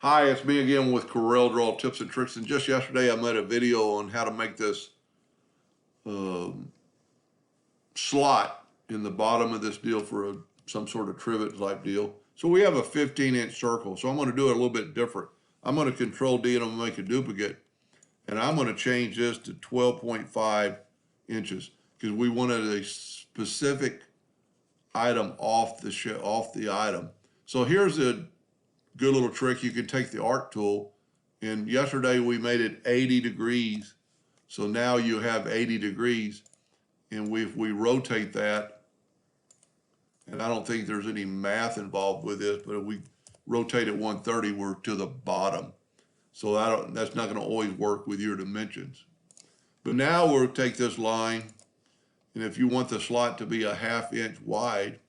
Hi, it's me again with Corel Draw Tips and Tricks. And just yesterday I made a video on how to make this slot in the bottom of this deal for some sort of trivet type deal. So we have a 15-inch circle. So I'm going to do it a little bit different. I'm going to Control D and I'm going to make a duplicate. And I'm going to change this to 12.5 inches because we wanted a specific item off the item. So here's a good little trick. You can take the arc tool, and yesterday we made it 80 degrees. So now you have 80 degrees, and if we rotate that, and I don't think there's any math involved with this, but if we rotate it 130, we're to the bottom. So that's not going to always work with your dimensions. But now we'll take this line, and if you want the slot to be a 1/2 inch wide,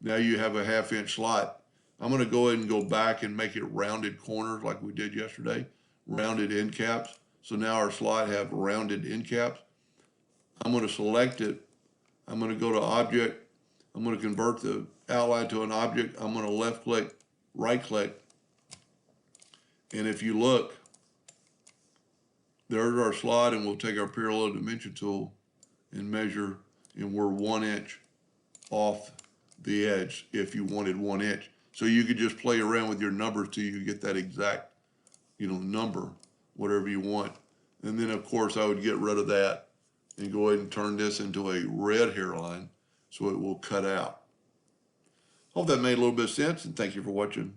now you have a 1/2 inch slot. I'm going to go ahead and go back and make it rounded corners like we did yesterday, rounded end caps. So now our slot have rounded end caps. I'm going to select it. I'm going to go to Object. I'm going to convert the outline to an object. I'm going to left click, right click. And if you look, there's our slot, and we'll take our parallel dimension tool and measure, and we're 1 inch off the edge if you wanted 1 inch. So you could just play around with your numbers till you get that exact, number, whatever you want. And then of course I would get rid of that and go ahead and turn this into a red hairline so it will cut out. Hope that made a little bit of sense, and thank you for watching.